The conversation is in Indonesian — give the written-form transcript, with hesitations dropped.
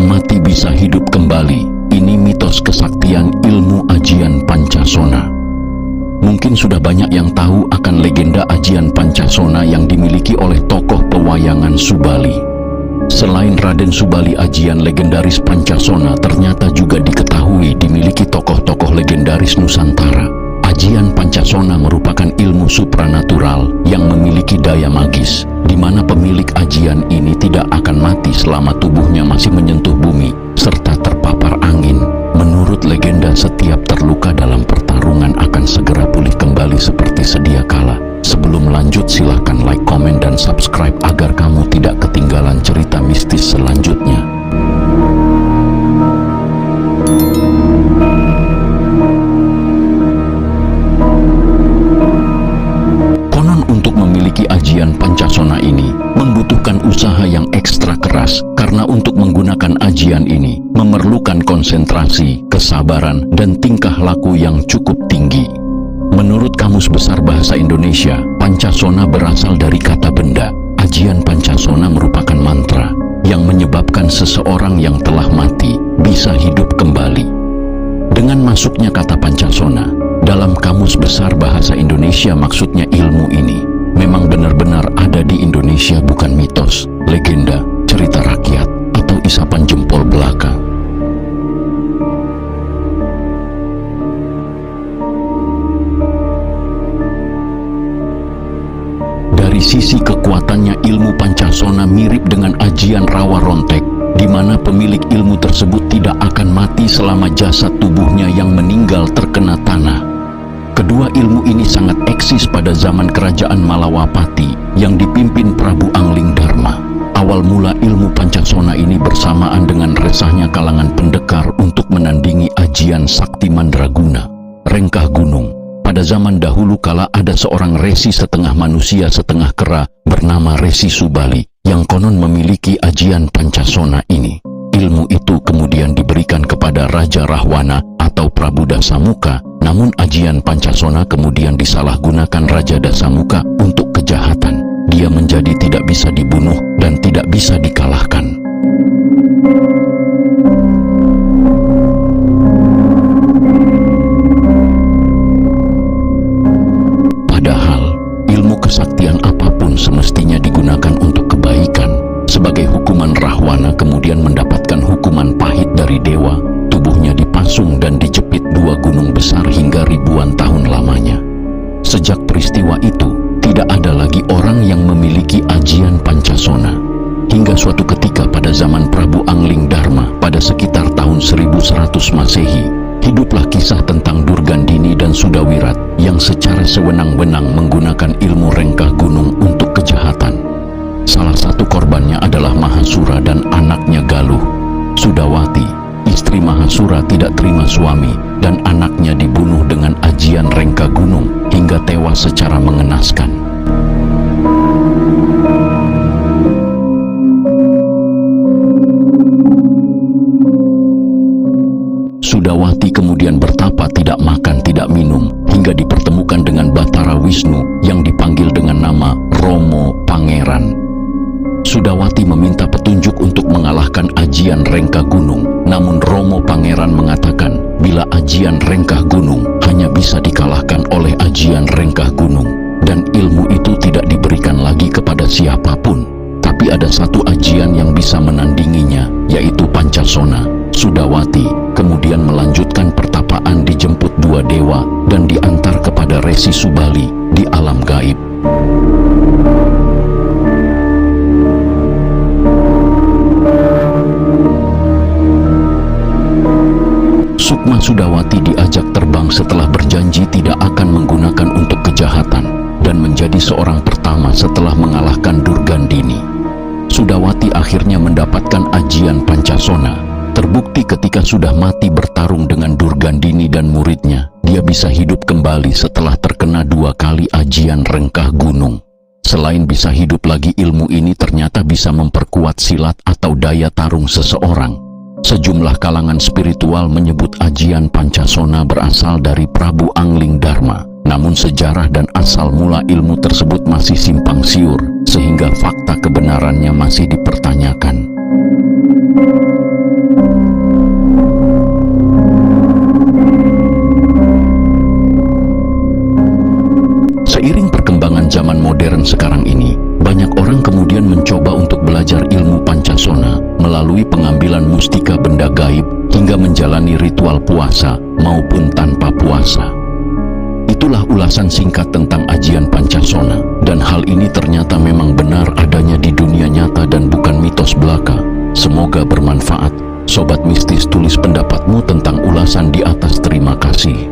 mati bisa hidup kembali. Ini mitos kesaktian ilmu ajian Pancasona. Mungkin sudah banyak yang tahu akan legenda ajian Pancasona yang dimiliki oleh tokoh pewayangan Subali. Selain Raden Subali, ajian legendaris Pancasona ternyata juga diketahui dimiliki tokoh-tokoh legendaris Nusantara. Ajian Pancasona merupakan ilmu supranatural yang memiliki daya magis, di mana pemilik ajian ini tidak akan mati selama tubuhnya masih menyentuh bumi, serta terpapar angin. Menurut legenda, setiap terluka dalam pertarungan akan segera pulih kembali seperti sedia kala. Sebelum lanjut, silahkan like, komen, dan subscribe agar kamu tidak ketinggalan cerita mistis selanjutnya. Konon untuk memiliki ajian Pancasona ini membutuhkan usaha yang ekstra keras, karena untuk menggunakan ajian ini memerlukan konsentrasi, kesabaran, dan tingkah laku yang cukup tinggi. Menurut Kamus Besar Bahasa Indonesia, Pancasona berasal dari kata benda. Ajian Pancasona merupakan mantra yang menyebabkan seseorang yang telah mati bisa hidup kembali. Dengan masuknya kata Pancasona dalam Kamus Besar Bahasa Indonesia, maksudnya ilmu ini memang benar-benar ada di Indonesia, bukan mitos, legenda, cerita rakyat, atau isapan jempol belaka. Dari sisi kekuatannya, ilmu Pancasona mirip dengan ajian Rawa Rontek, di mana pemilik ilmu tersebut tidak akan mati selama jasad tubuhnya yang meninggal terkena tanah. Kedua ilmu ini sangat eksis pada zaman kerajaan Malawapati yang dipimpin Prabu Angling Darma. Awal mula ilmu Pancasona ini bersamaan dengan resahnya kalangan pendekar untuk menandingi ajian Sakti Mandraguna, Rengkah Gunung. Pada zaman dahulu kala ada seorang resi setengah manusia setengah kera bernama Resi Subali yang konon memiliki ajian Pancasona ini. Ilmu itu kemudian diberikan kepada Raja Rahwana atau Prabu Dasamuka, namun ajian Pancasona kemudian disalahgunakan Raja Dasamuka untuk kejahatan. Dia menjadi tidak bisa dibunuh dan tidak bisa dikalahkan. Padahal, ilmu kesaktian apapun semestinya digunakan untuk kebaikan. Sebagai hukuman, Rahwana kemudian mendapatkan hukuman pahit dari dewa. Tubuhnya dipasung dan dijepit dua gunung besar hingga ribuan tahun lamanya. Sejak peristiwa itu, tidak ada lagi orang yang memiliki ajian Pancasona. Hingga suatu ketika pada zaman Prabu Angling Darma pada sekitar tahun 1100 Masehi, hiduplah kisah tentang Durgandini dan Sudawirat yang secara sewenang-wenang menggunakan ilmu Rengkah Gunung untuk kejahatan. Salah satu korbannya adalah Mahasura dan anaknya Galuh. Sudawati, istri Mahasura, tidak terima suami dan anaknya dibunuh dengan ajian Rengkah Gunung hingga tewas secara mengenaskan. Sudawati kemudian bertapa, tidak makan, tidak minum, hingga dipertemukan dengan Batara Wisnu yang dipanggil dengan nama Romo Pangeran. Sudawati meminta petunjuk untuk mengalahkan ajian Rengkah Gunung, namun Romo Pangeran mengatakan bila ajian Rengkah Gunung hanya bisa dikalahkan oleh ajian Rengkah Gunung, dan ilmu itu tidak diberikan lagi kepada siapapun. Tapi ada satu ajian yang bisa menandinginya, yaitu Pancasona. Sudawati kemudian melanjutkan pertapaan, dijemput dua dewa dan diantar kepada Resi Subali di alam gaib. Sukma Sudawati diajak terbang setelah berjanji tidak akan menggunakan untuk kejahatan dan menjadi seorang pertama setelah mengalahkan Durgandini. Sudawati akhirnya mendapatkan ajian Pancasona. Terbukti ketika sudah mati bertarung dengan Durgandini dan muridnya, dia bisa hidup kembali setelah terkena dua kali ajian Rengkah Gunung. Selain bisa hidup lagi, ilmu ini ternyata bisa memperkuat silat atau daya tarung seseorang. Sejumlah kalangan spiritual menyebut ajian Pancasona berasal dari Prabu Angling Darma. Namun sejarah dan asal mula ilmu tersebut masih simpang siur, sehingga fakta kebenarannya masih dipertanyakan. pengambilan mustika benda gaib hingga menjalani ritual puasa maupun tanpa puasa. Itulah ulasan singkat tentang ajian Pancasona, dan hal ini ternyata memang benar adanya di dunia nyata dan bukan mitos belaka. Semoga bermanfaat. Sobat Mistis, tulis pendapatmu tentang ulasan di atas. Terima kasih.